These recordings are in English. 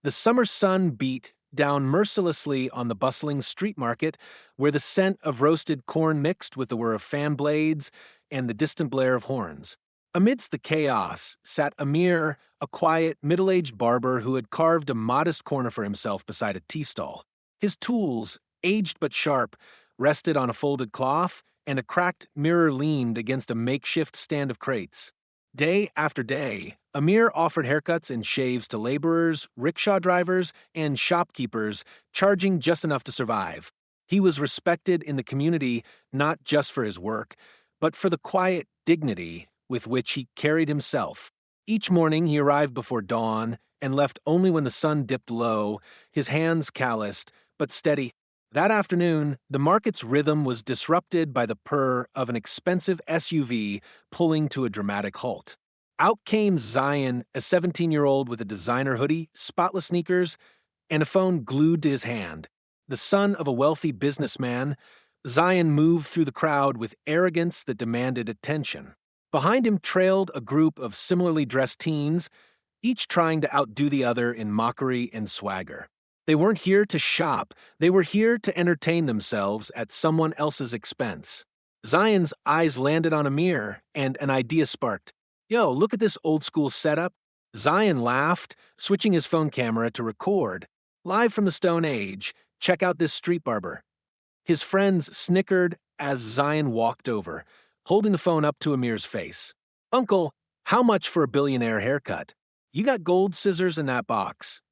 The summer sun beat down mercilessly on the bustling street market, where the scent of roasted corn mixed with the whir of fan blades and the distant blare of horns. Amidst the chaos sat Amir, a quiet, middle-aged barber who had carved a modest corner for himself beside a tea stall. His tools, aged but sharp, rested on a folded cloth, and a cracked mirror leaned against a makeshift stand of crates. Day after day, Amir offered haircuts and shaves to laborers, rickshaw drivers, and shopkeepers, charging just enough to survive. He was respected in the community not just for his work, but for the quiet dignity with which he carried himself. Each morning he arrived before dawn and left only when the sun dipped low, his hands calloused, but steady. That afternoon, the market's rhythm was disrupted by the purr of an expensive SUV pulling to a dramatic halt. Out came Zion, a 17-year-old with a designer hoodie, spotless sneakers, and a phone glued to his hand. The son of a wealthy businessman, Zion moved through the crowd with arrogance that demanded attention. Behind him trailed a group of similarly dressed teens, each trying to outdo the other in mockery and swagger. They weren't here to shop, they were here to entertain themselves at someone else's expense. Zion's eyes landed on Amir, and an idea sparked. Yo, look at this old-school setup. Zion laughed, switching his phone camera to record. Live from the Stone Age, check out this street barber. His friends snickered as Zion walked over, holding the phone up to Amir's face. Uncle, how much for a billionaire haircut? You got gold scissors in that box.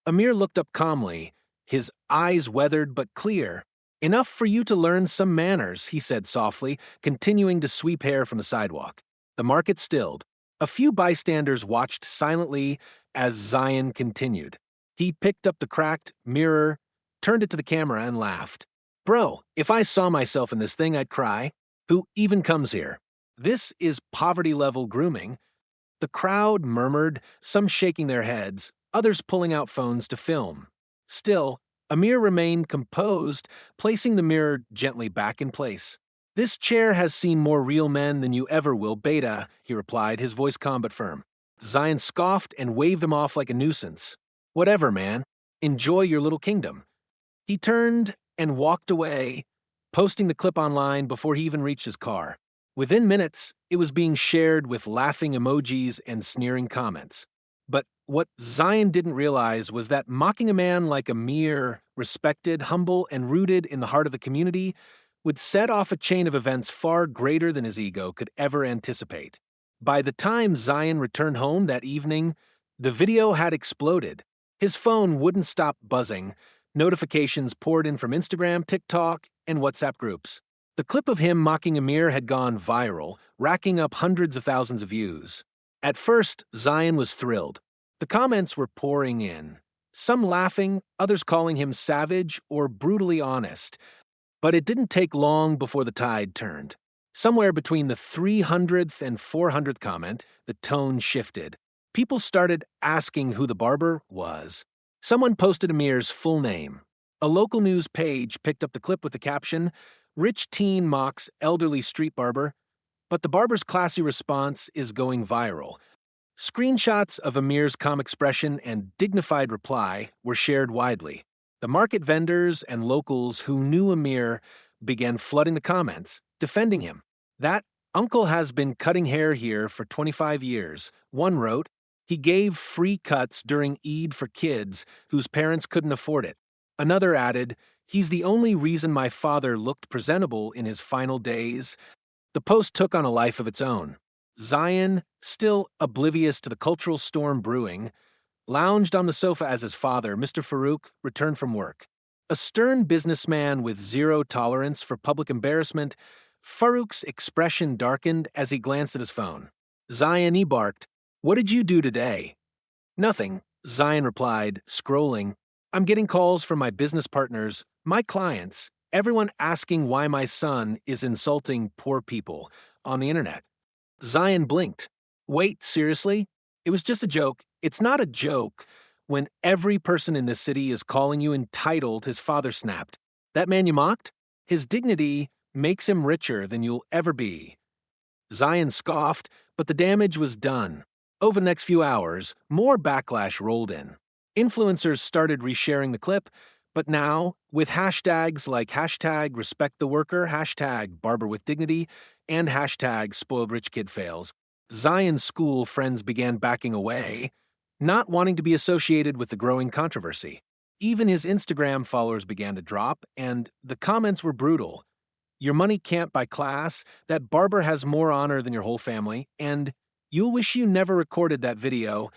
Amir looked up calmly, his eyes weathered but clear. Enough for you to learn some manners, he said softly, continuing to sweep hair from the sidewalk. The market stilled. A few bystanders watched silently as Zion continued. He picked up the cracked mirror, turned it to the camera, and laughed. Bro, if I saw myself in this thing, I'd cry. Who even comes here? This is poverty-level grooming. The crowd murmured, some shaking their heads, others pulling out phones to film. Still, Amir remained composed, placing the mirror gently back in place. This chair has seen more real men than you ever will, Beta, he replied, his voice calm but firm. Zion scoffed and waved him off like a nuisance. Whatever, man. Enjoy your little kingdom. He turned and walked away, posting the clip online before he even reached his car. Within minutes, it was being shared with laughing emojis and sneering comments. But what Zion didn't realize was that mocking a man like Amir, respected, humble, and rooted in the heart of the community, would set off a chain of events far greater than his ego could ever anticipate. By the time Zion returned home that evening, the video had exploded. His phone wouldn't stop buzzing. Notifications poured in from Instagram, TikTok, and WhatsApp groups. The clip of him mocking Amir had gone viral, racking up hundreds of thousands of views. At first, Zion was thrilled. The comments were pouring in, some laughing, others calling him savage or brutally honest. But it didn't take long before the tide turned. Somewhere between the 300th and 400th comment, the tone shifted. People started asking who the barber was. Someone posted Amir's full name. A local news page picked up the clip with the caption, "Rich teen mocks elderly street barber," but the barber's classy response is going viral. Screenshots of Amir's calm expression and dignified reply were shared widely. The market vendors and locals who knew Amir began flooding the comments, defending him. That uncle has been cutting hair here for 25 years, one wrote. He gave free cuts during Eid for kids whose parents couldn't afford it. Another added, he's the only reason my father looked presentable in his final days. The post took on a life of its own. Zion, still oblivious to the cultural storm brewing, lounged on the sofa as his father, Mr. Farouk, returned from work. A stern businessman with zero tolerance for public embarrassment, Farouk's expression darkened as he glanced at his phone. Zion barked, "What did you do today?" "Nothing," Zion replied, scrolling. "I'm getting calls from my business partners, my clients, everyone asking why my son is insulting poor people on the internet." Zion blinked. "Wait, seriously? It was just a joke." "It's not a joke when every person in this city is calling you entitled," his father snapped. "That man you mocked? His dignity makes him richer than you'll ever be." Zion scoffed, but the damage was done. Over the next few hours, more backlash rolled in. Influencers started resharing the clip, but now, with hashtags like hashtag respect the worker, hashtag barber with dignity, and hashtag spoiled rich kid fails, Zion's school friends began backing away, not wanting to be associated with the growing controversy. Even his Instagram followers began to drop, and the comments were brutal. Your money can't buy class, that barber has more honor than your whole family, and you'll wish you never recorded that video.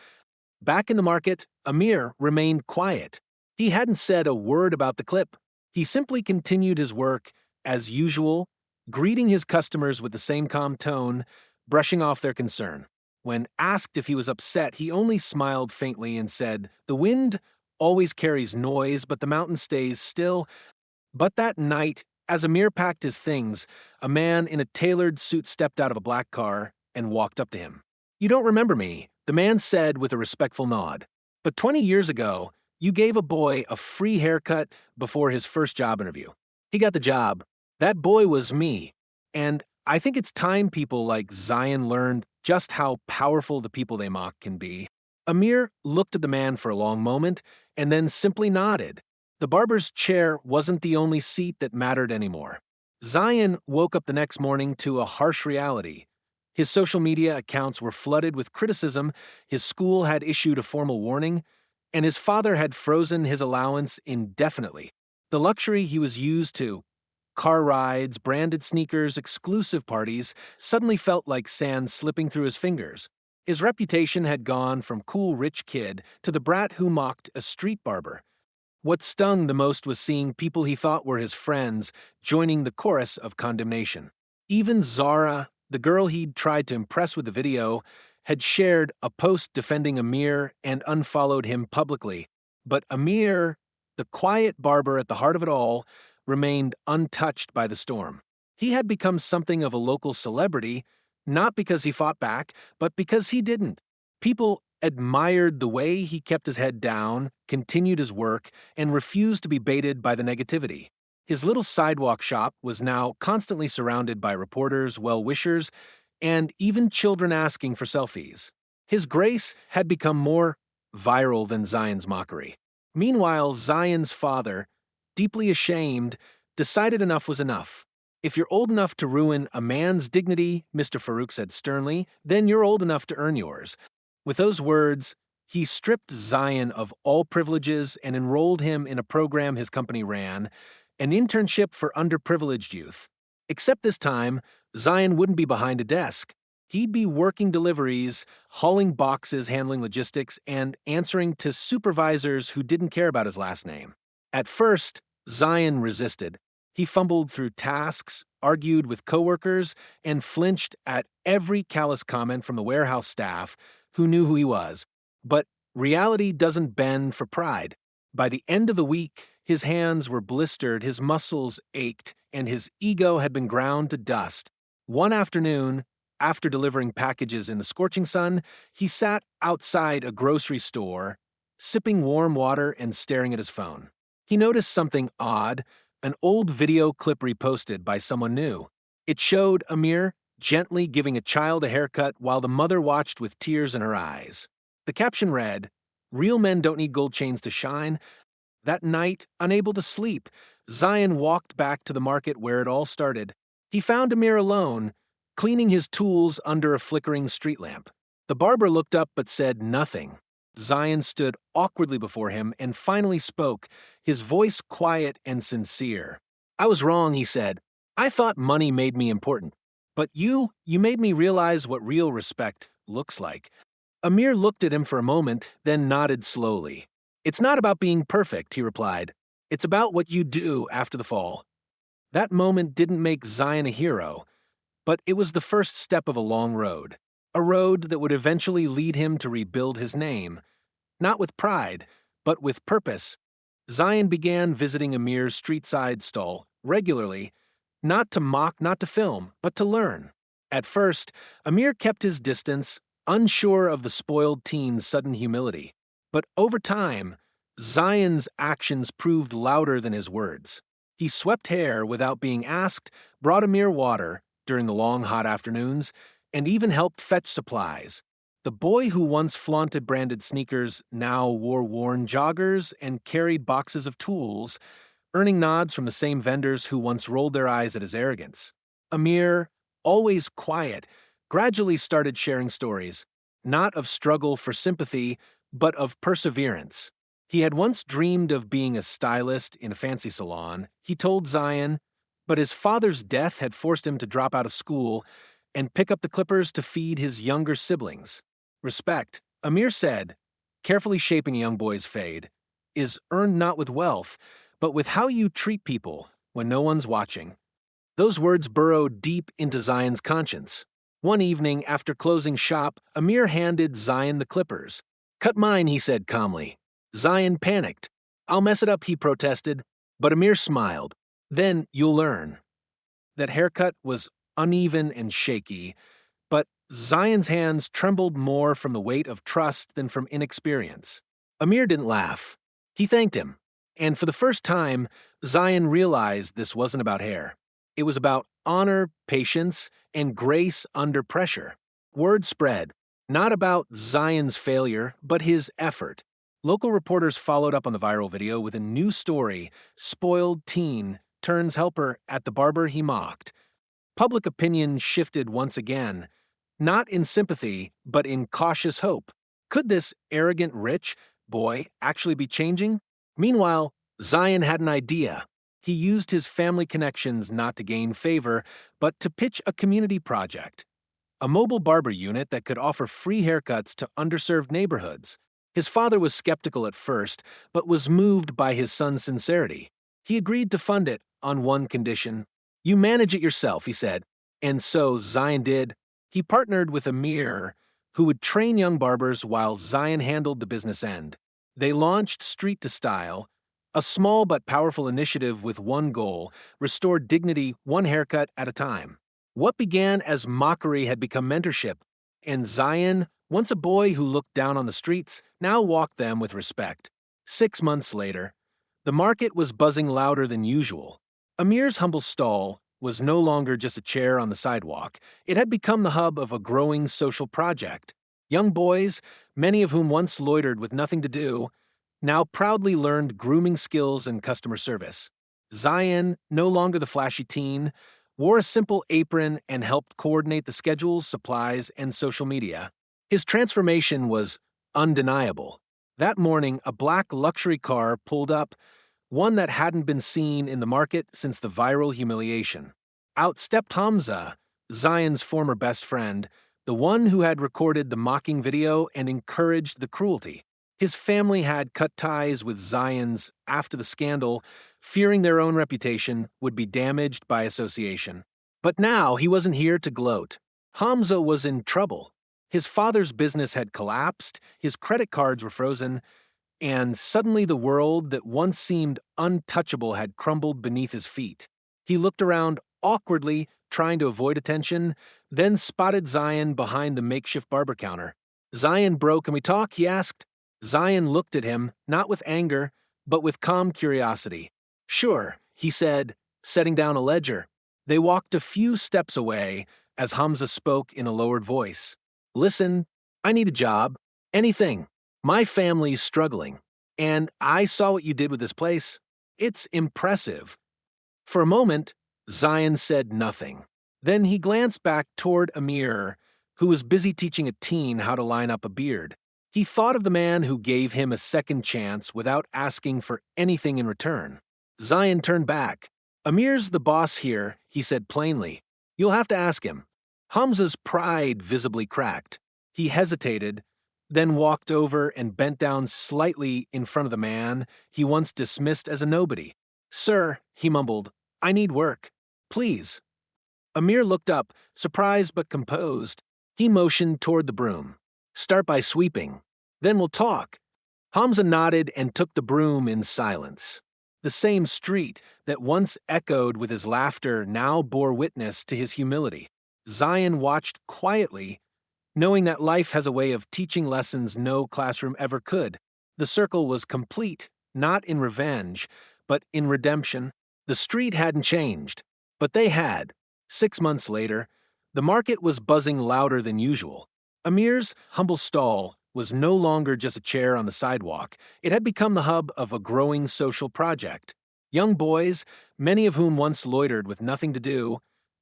Back in the market, Amir remained quiet. He hadn't said a word about the clip. He simply continued his work as usual, greeting his customers with the same calm tone, brushing off their concern. When asked if he was upset, he only smiled faintly and said, "The wind always carries noise, but the mountain stays still." But that night, as Amir packed his things, a man in a tailored suit stepped out of a black car and walked up to him. "You don't remember me," the man said with a respectful nod. "But 20 years ago, you gave a boy a free haircut before his first job interview. He got the job. That boy was me. And I think it's time people like Zion learned just how powerful the people they mock can be." Amir looked at the man for a long moment and then simply nodded. The barber's chair wasn't the only seat that mattered anymore. Zion woke up the next morning to a harsh reality. His social media accounts were flooded with criticism, his school had issued a formal warning, and his father had frozen his allowance indefinitely. The luxury he was used to, car rides, branded sneakers, exclusive parties, suddenly felt like sand slipping through his fingers. His reputation had gone from cool rich kid to the brat who mocked a street barber. What stung the most was seeing people he thought were his friends joining the chorus of condemnation. Even Zara, the girl he'd tried to impress with the video, had shared a post defending Amir and unfollowed him publicly. But Amir, the quiet barber at the heart of it all, remained untouched by the storm. He had become something of a local celebrity, not because he fought back, but because he didn't. People admired the way he kept his head down, continued his work, and refused to be baited by the negativity. His little sidewalk shop was now constantly surrounded by reporters, well-wishers, and even children asking for selfies. His grace had become more viral than Zion's mockery. Meanwhile, Zion's father, deeply ashamed, decided enough was enough. "If you're old enough to ruin a man's dignity," Mr. Farouk said sternly, "then you're old enough to earn yours." With those words, he stripped Zion of all privileges and enrolled him in a program his company ran, an internship for underprivileged youth. Except this time, Zion wouldn't be behind a desk. He'd be working deliveries, hauling boxes, handling logistics, and answering to supervisors who didn't care about his last name. At first, Zion resisted. He fumbled through tasks, argued with coworkers, and flinched at every callous comment from the warehouse staff who knew who he was. But reality doesn't bend for pride. By the end of the week, his hands were blistered, his muscles ached, and his ego had been ground to dust. One afternoon, after delivering packages in the scorching sun, he sat outside a grocery store, sipping warm water and staring at his phone. He noticed something odd, an old video clip reposted by someone new. It showed Amir gently giving a child a haircut while the mother watched with tears in her eyes. The caption read, "Real men don't need gold chains to shine." That night, unable to sleep, Zion walked back to the market where it all started. He found Amir alone, cleaning his tools under a flickering street lamp. The barber looked up but said nothing. Zion stood awkwardly before him and finally spoke, his voice quiet and sincere. "I was wrong," he said. "I thought money made me important. But you made me realize what real respect looks like." Amir looked at him for a moment, then nodded slowly. "It's not about being perfect," he replied. "It's about what you do after the fall." That moment didn't make Zion a hero, but it was the first step of a long road. A road that would eventually lead him to rebuild his name. Not with pride, but with purpose. Zion began visiting Amir's street-side stall regularly, not to mock, not to film, but to learn. At first, Amir kept his distance, unsure of the spoiled teen's sudden humility. But over time, Zion's actions proved louder than his words. He swept hair without being asked, brought Amir water during the long hot afternoons, and even helped fetch supplies. The boy who once flaunted branded sneakers now wore worn joggers and carried boxes of tools, earning nods from the same vendors who once rolled their eyes at his arrogance. Amir, always quiet, gradually started sharing stories, not of struggle for sympathy, but of perseverance. He had once dreamed of being a stylist in a fancy salon, he told Zion, but his father's death had forced him to drop out of school and pick up the clippers to feed his younger siblings. Respect, Amir said, carefully shaping a young boy's fade, is earned not with wealth, but with how you treat people when no one's watching. Those words burrowed deep into Zion's conscience. One evening, after closing shop, Amir handed Zion the clippers. Cut mine, he said calmly. Zion panicked. I'll mess it up, he protested, but Amir smiled. Then you'll learn. That haircut was uneven and shaky, but Zion's hands trembled more from the weight of trust than from inexperience. Amir didn't laugh. He thanked him. And for the first time, Zion realized this wasn't about hair. It was about honor, patience, and grace under pressure. Word spread, not about Zion's failure, but his effort. Local reporters followed up on the viral video with a new story: spoiled teen turns helper at the barber he mocked. Public opinion shifted once again, not in sympathy, but in cautious hope. Could this arrogant rich boy actually be changing? Meanwhile, Zion had an idea. He used his family connections not to gain favor, but to pitch a community project. A mobile barber unit that could offer free haircuts to underserved neighborhoods. His father was skeptical at first, but was moved by his son's sincerity. He agreed to fund it on one condition. You manage it yourself, he said. And so Zion did. He partnered with Amir, who would train young barbers while Zion handled the business end. They launched Street to Style, a small but powerful initiative with one goal: restore dignity one haircut at a time. What began as mockery had become mentorship, and Zion, once a boy who looked down on the streets, now walked them with respect. 6 months later, the market was buzzing louder than usual. Amir's humble stall was no longer just a chair on the sidewalk. It had become the hub of a growing social project. Young boys, many of whom once loitered with nothing to do, now proudly learned grooming skills and customer service. Zion, no longer the flashy teen, wore a simple apron and helped coordinate the schedules, supplies, and social media. His transformation was undeniable. That morning, a black luxury car pulled up, one that hadn't been seen in the market since the viral humiliation. Out stepped Hamza, Zion's former best friend, the one who had recorded the mocking video and encouraged the cruelty. His family had cut ties with Zion's after the scandal, fearing their own reputation would be damaged by association. But now he wasn't here to gloat. Hamza was in trouble. His father's business had collapsed, his credit cards were frozen, and suddenly the world that once seemed untouchable had crumbled beneath his feet. He looked around awkwardly, trying to avoid attention, then spotted Zion behind the makeshift barber counter. Zion broke, "Can we talk?" he asked. Zion looked at him, not with anger, but with calm curiosity. "Sure," he said, setting down a ledger. They walked a few steps away as Hamza spoke in a lowered voice. "Listen, I need a job. Anything. My family's struggling. And I saw what you did with this place. It's impressive." For a moment, Zion said nothing. Then he glanced back toward Amir, who was busy teaching a teen how to line up a beard. He thought of the man who gave him a second chance without asking for anything in return. Zion turned back. "Amir's the boss here," he said plainly. "You'll have to ask him." Hamza's pride visibly cracked. He hesitated, then walked over and bent down slightly in front of the man he once dismissed as a nobody. "Sir," he mumbled, "I need work. Please." Amir looked up, surprised but composed. He motioned toward the broom. "Start by sweeping. Then we'll talk." Hamza nodded and took the broom in silence. The same street that once echoed with his laughter now bore witness to his humility. Zion watched quietly, knowing that life has a way of teaching lessons no classroom ever could. The circle was complete, not in revenge, but in redemption. The street hadn't changed, but they had. 6 months later, the market was buzzing louder than usual. Amir's humble stall was no longer just a chair on the sidewalk. It had become the hub of a growing social project. Young boys, many of whom once loitered with nothing to do,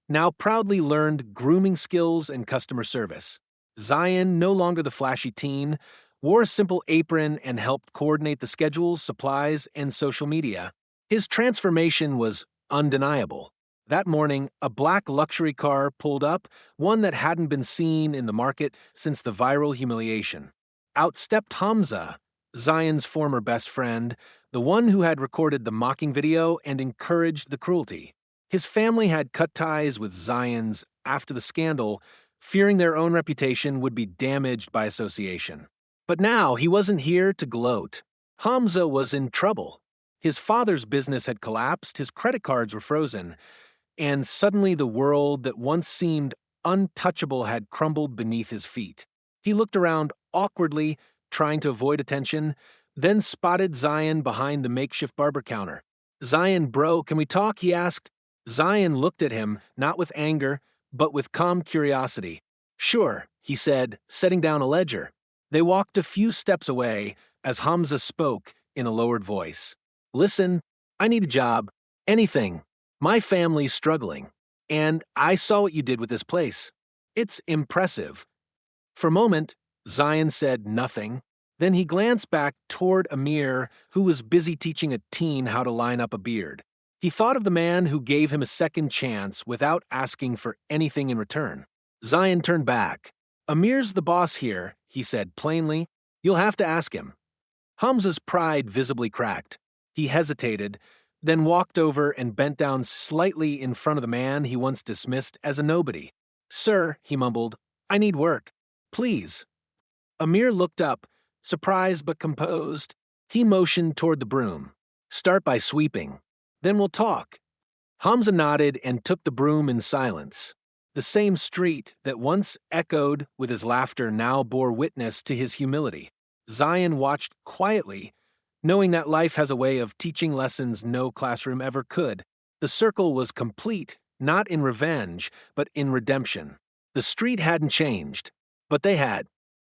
now proudly learned grooming skills and customer service. Zion, no longer the flashy teen, wore a simple apron and helped coordinate the schedules, supplies, and social media. His transformation was undeniable. That morning, a black luxury car pulled up, one that hadn't been seen in the market since the viral humiliation. Out stepped Hamza, Zion's former best friend, the one who had recorded the mocking video and encouraged the cruelty. His family had cut ties with Zion's after the scandal, fearing their own reputation would be damaged by association. But now he wasn't here to gloat. Hamza was in trouble. His father's business had collapsed, his credit cards were frozen, and suddenly the world that once seemed untouchable had crumbled beneath his feet. He looked around awkwardly, trying to avoid attention, then spotted Zion behind the makeshift barber counter. "Zion, bro, can we talk?" he asked. Zion looked at him, not with anger, but with calm curiosity. "Sure," he said, setting down a ledger. They walked a few steps away as Hamza spoke in a lowered voice. "Listen, I need a job. Anything. My family's struggling. And I saw what you did with this place. It's impressive." For a moment, Zion said nothing. Then he glanced back toward Amir, who was busy teaching a teen how to line up a beard. He thought of the man who gave him a second chance without asking for anything in return. Zion turned back. "Amir's the boss here," he said plainly. "You'll have to ask him." Hamza's pride visibly cracked. He hesitated, then walked over and bent down slightly in front of the man he once dismissed as a nobody. "Sir," he mumbled, "I need work. Please." Amir looked up, surprised but composed. He motioned toward the broom. "Start by sweeping. Then we'll talk." Hamza nodded and took the broom in silence. The same street that once echoed with his laughter now bore witness to his humility. Zion watched quietly, knowing that life has a way of teaching lessons no classroom ever could. The circle was complete, not in revenge, but in redemption. The street hadn't changed, but they had.